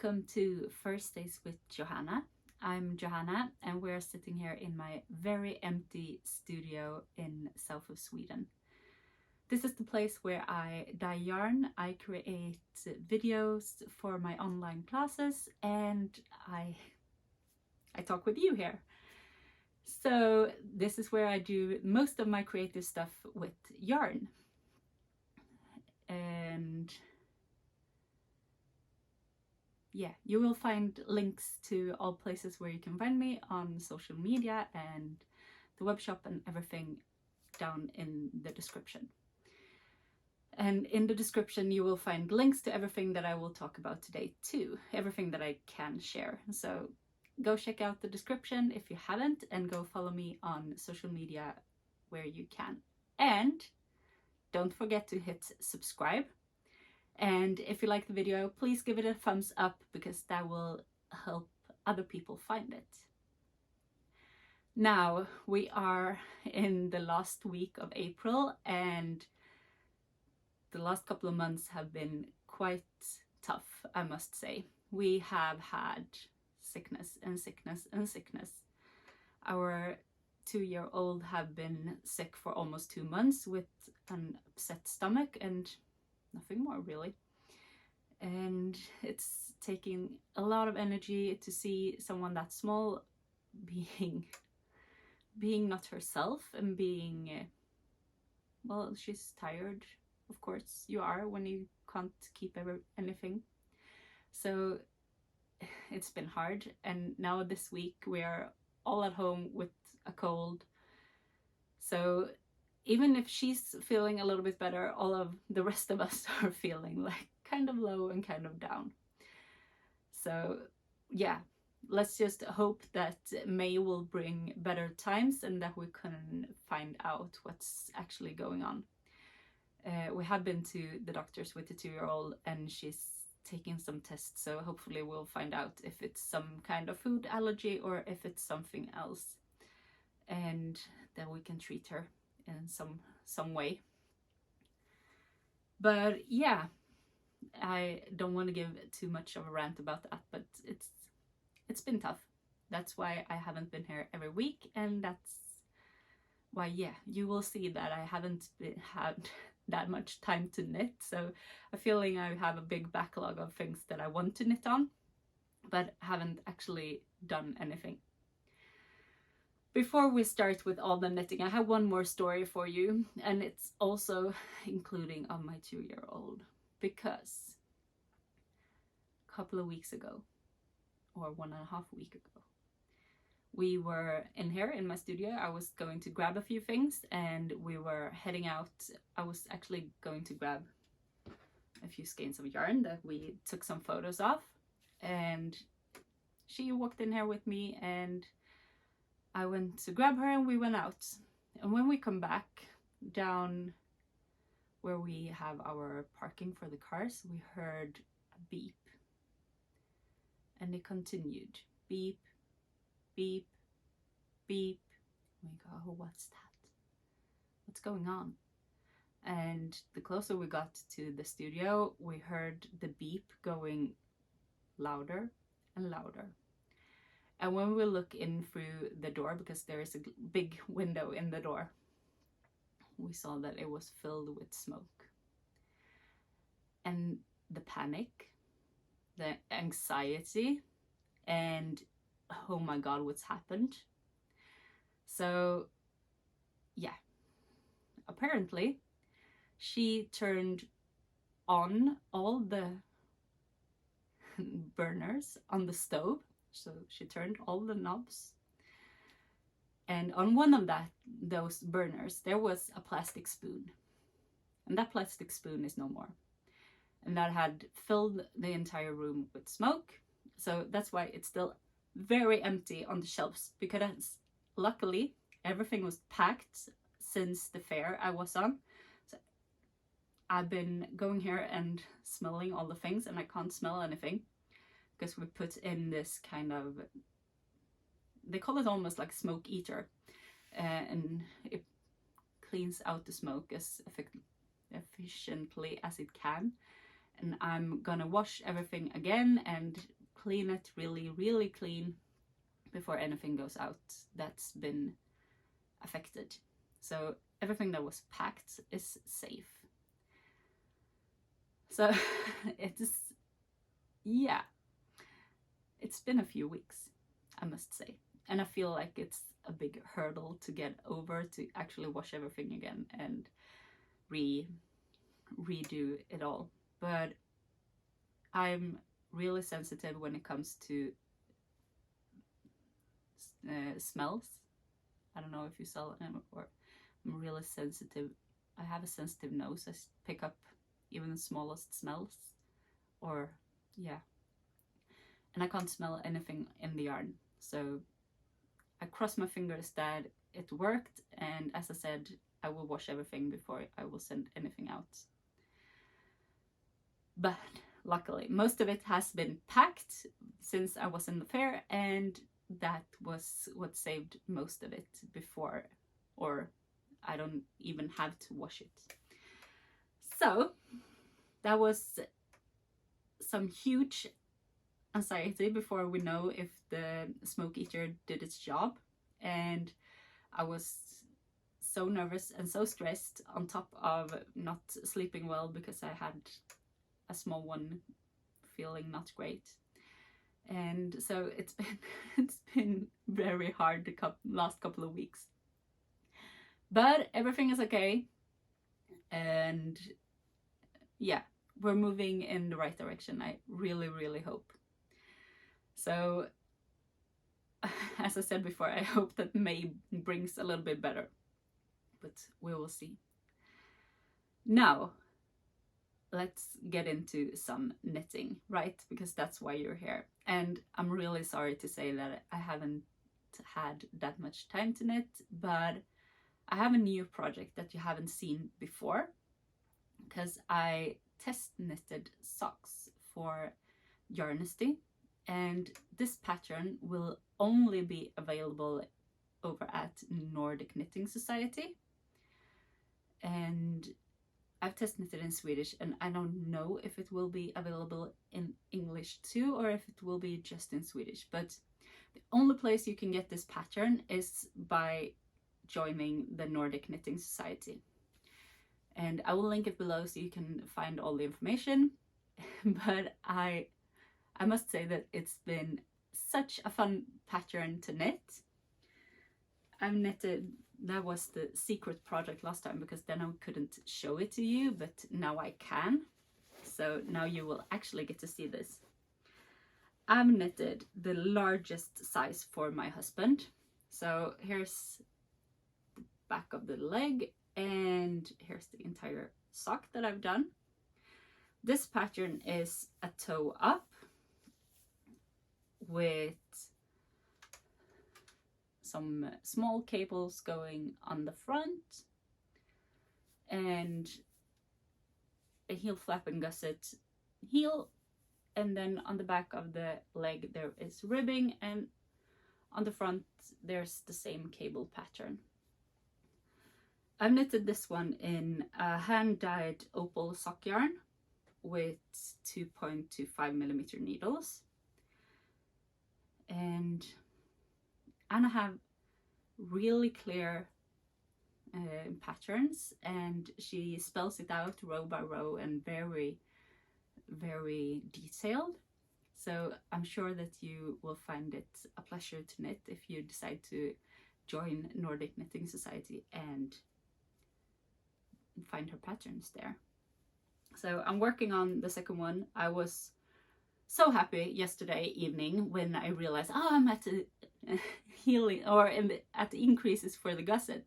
welcome to First Days with Johanna. I'm Johanna and we're sitting here in my very empty studio in south of Sweden. This is the place where I dye yarn, I create videos for my online classes, and I talk with you here. So this is where I do most of my creative stuff with yarn. And yeah, you will find links to all places where you can find me on social media and the web shop and everything down in the description. And in the description you will find links to everything that I will talk about today too, everything that I can share. So go check out the description if you haven't, and go follow me on social media where you can. And don't forget to hit subscribe. And if you like the video, please give it a thumbs up, because that will help other people find it. Now, we are in the last week of April, and the last couple of months have been quite tough, I must say. We have had sickness and sickness and sickness. Our 2-year-old have been sick for almost 2 months with an upset stomach and nothing more really. And it's taking a lot of energy to see someone that small being not herself and being, well, she's tired. Of course you are when you can't keep anything. So it's been hard, and now this week we are all at home with a cold. So even if she's feeling a little bit better, all of the rest of us are feeling like kind of low and kind of down. So yeah, let's just hope that May will bring better times and that we can find out what's actually going on. We have been to the doctors with the 2-year-old and she's taking some tests, so hopefully we'll find out if it's some kind of food allergy or if it's something else, and then we can treat her in some way. But yeah, I don't want to give too much of a rant about that, but it's been tough. That's why I haven't been here every week, and that's why, yeah, you will see that I haven't had that much time to knit. So I feel like I have a big backlog of things that I want to knit on, but haven't actually done anything. Before we start with all the knitting, I have one more story for you, and it's also including of my 2-year-old, because a couple of weeks ago, or 1.5 weeks ago, we were in here in my studio. I was going to grab a few things and we were heading out. I was actually going to grab a few skeins of yarn that we took some photos of, and she walked in here with me and I went to grab her and we went out. And when we come back down where we have our parking for the cars, we heard a beep. And it continued. Beep, beep, beep. We go, oh, what's that? What's going on? And the closer we got to the studio, we heard the beep going louder and louder. And when we look in through the door, because there is a big window in the door, we saw that it was filled with smoke. And the panic, the anxiety, and oh my god, what's happened? So yeah, apparently she turned on all the burners on the stove. So she turned all the knobs, and on one of those burners there was a plastic spoon, and that plastic spoon is no more, and that had filled the entire room with smoke. So that's why it's still very empty on the shelves, because luckily everything was packed since the fair I was on. So I've been going here and smelling all the things, and I can't smell anything because we put in this kind of, they call it almost like smoke eater, and it cleans out the smoke as efficiently as it can. and I'm gonna wash everything again and clean it really, really clean before anything goes out that's been affected. So everything that was packed is safe. So yeah, it's been a few weeks, I must say. And I feel like it's a big hurdle to get over, to actually wash everything again and redo it all. But I'm really sensitive when it comes to smells. I don't know if you saw it, or I'm really sensitive. I have a sensitive nose. I pick up even the smallest smells, or yeah. And I can't smell anything in the yard. So I cross my fingers that it worked, and as I said, I will wash everything before I will send anything out. But luckily, most of it has been packed since I was in the fair, and that was what saved most of it before, or I don't even have to wash it. So that was some huge anxiety before we know if the smoke eater did its job, and I was so nervous and so stressed, on top of not sleeping well because I had a small one feeling not great. And so it's been very hard the last couple of weeks, but everything is okay, and yeah, we're moving in the right direction. I really hope. So as I said before, I hope that May brings a little bit better, but we will see. Now let's get into some knitting, right? Because that's why you're here. And I'm really sorry to say that I haven't had that much time to knit, but I have a new project that you haven't seen before, because I test knitted socks for Yarnesty, and this pattern will only be available over at Nordic Knitting Society. And I've test knitted in Swedish, and I don't know if it will be available in English too, or if it will be just in Swedish. But the only place you can get this pattern is by joining the Nordic Knitting Society. And I will link it below so you can find all the information. But I must say that it's been such a fun pattern to knit. I've knitted, that was the secret project last time, because then I couldn't show it to you, but now I can. So now you will actually get to see this. I've knitted the largest size for my husband. So here's the back of the leg, and here's the entire sock that I've done. This pattern is a toe up with some small cables going on the front, and a heel flap and gusset heel, and then on the back of the leg there is ribbing, and on the front there's the same cable pattern. I've knitted this one in a hand-dyed opal sock yarn with 2.25mm needles, and Anna have really clear patterns, and she spells it out row by row and very detailed. So I'm sure that you will find it a pleasure to knit if you decide to join Nordic Knitting Society and find her patterns there. So I'm working on the second one. I was so happy yesterday evening when I realized, oh, I'm at the healing, or at the increases for the gusset.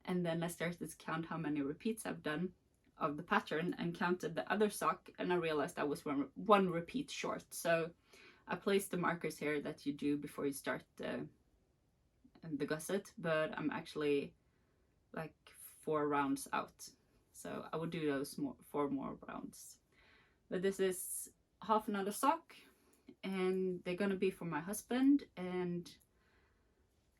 And then I started to count how many repeats I've done of the pattern, and counted the other sock, and I realized I was one repeat short. So I placed the markers here that you do before you start the gusset, but I'm actually like 4 rounds out. So I will do those 4 more rounds. But this is half another sock, and they're gonna be for my husband, and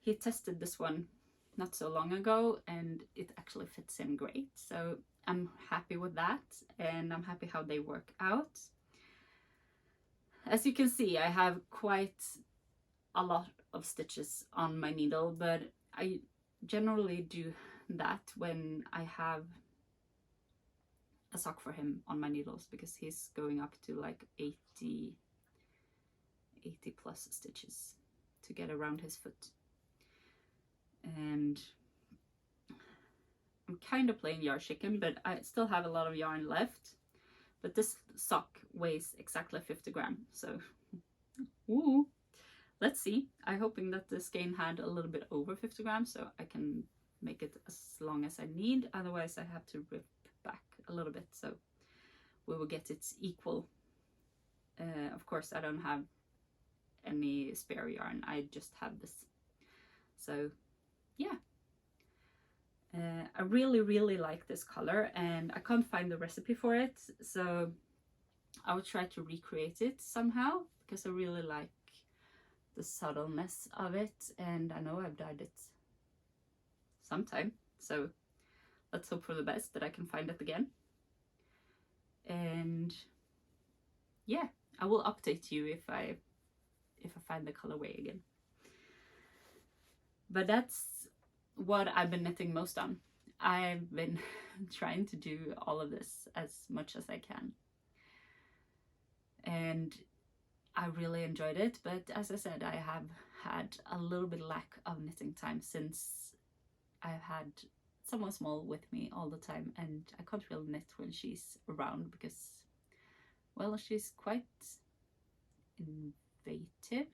he tested this one not so long ago, and it actually fits him great. So I'm happy with that, and I'm happy how they work out. As you can see, I have quite a lot of stitches on my needle, but I generally do that when I have a sock for him on my needles, because he's going up to like 80 plus stitches to get around his foot. And I'm kind of playing yard chicken, but I still have a lot of yarn left. But this sock weighs exactly 50 grams, so woo. Let's see. I'm hoping that the skein had a little bit over 50 grams, so I can make it as long as I need. Otherwise, I have to rip back a little bit, so we will get it equal. Of course, I don't have any spare yarn. I just have this. So, yeah. I really like this color, and I can't find the recipe for it, so I will try to recreate it somehow, because I really like the subtleness of it, and I know I've dyed it sometime, so let's hope for the best that I can find it again. And yeah, I will update you if I find the colorway again. But that's what I've been knitting most on. I've been trying to do all of this as much as I can, and I really enjoyed it. But as I said, I have had a little bit lack of knitting time since I've had someone small with me all the time, and I can't really knit when she's around because, well, she's quite innovative.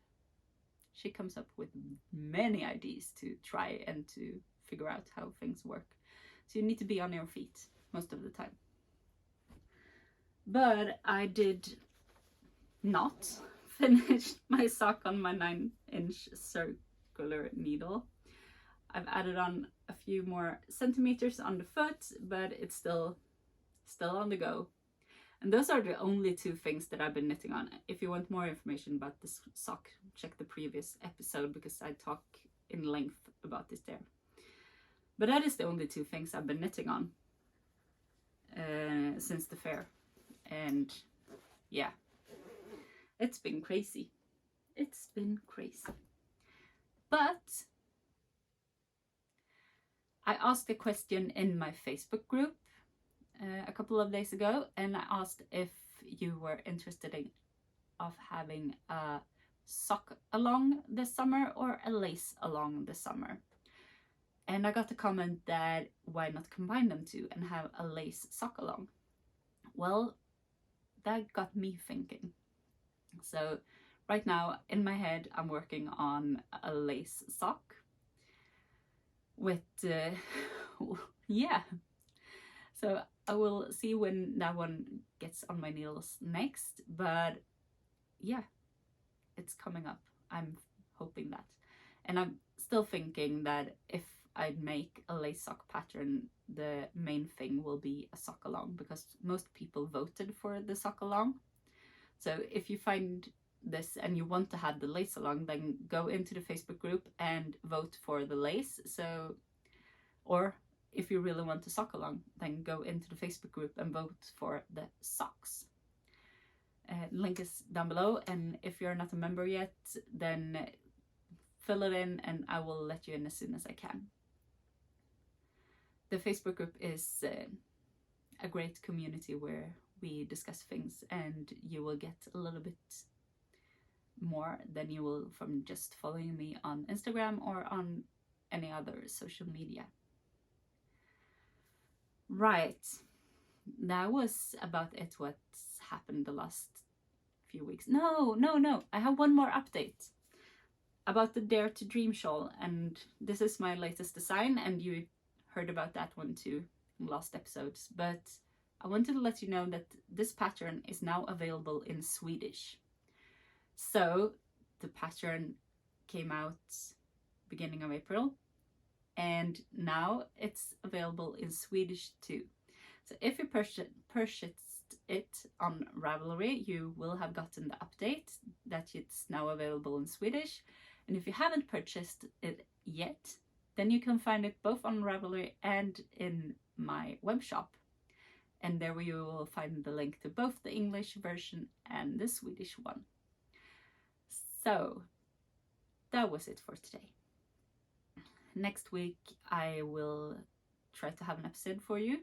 She comes up with many ideas to try and to figure out how things work. So you need to be on your feet most of the time. But I did not finish my sock on my 9-inch circular needle. I've added on a few more centimeters on the foot, but it's still on the go. And those are the only two things that I've been knitting on. If you want more information about this sock, check the previous episode, because I talk in length about this there. But that is the only two things I've been knitting on since the fair. And yeah, it's been crazy. It's been crazy. But I asked a question in my Facebook group a couple of days ago, and I asked if you were interested in having a sock along this summer or a lace along this summer. And I got a comment that why not combine them two and have a lace sock along? Well, that got me thinking. So right now in my head I'm working on a lace sock with yeah. So I will see when that one gets on my needles next, but yeah, it's coming up. I'm hoping that. And I'm still thinking that if I make a lace sock pattern, the main thing will be a sock along, because most people voted for the sock along. So if you find this and you want to have the lace along, then go into the Facebook group and vote for the lace. So, or if you really want to sock along, then go into the Facebook group and vote for the socks. Link is down below, and if you're not a member yet, then fill it in and I will let you in as soon as I can. The Facebook group is a great community where we discuss things, and you will get a little bit more than you will from just following me on Instagram or on any other social media. Right, that was about it, what's happened the last few weeks. No, I have one more update about the Dare to Dream shawl, and this is my latest design, and you heard about that one too in last episodes, but I wanted to let you know that this pattern is now available in Swedish. So the pattern came out beginning of April, and now it's available in Swedish too. So if you purchased it on Ravelry, you will have gotten the update that it's now available in Swedish. And if you haven't purchased it yet, then you can find it both on Ravelry and in my web shop. and there you will find the link to both the English version and the Swedish one. So that was it for today. Next week I will try to have an episode for you,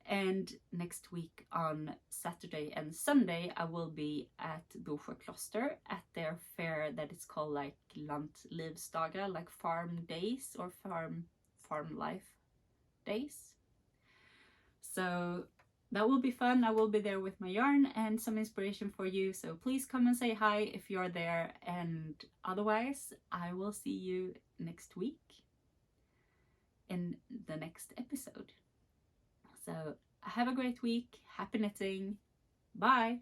and next week on Saturday and Sunday I will be at Dosjö Kloster at their fair that is called like Lantlivsdagar, like farm days or farm life days. So that will be fun. I will be there with my yarn and some inspiration for you, so please come and say hi if you're there, and otherwise I will see you next week in the next episode. So have a great week. Happy knitting. Bye.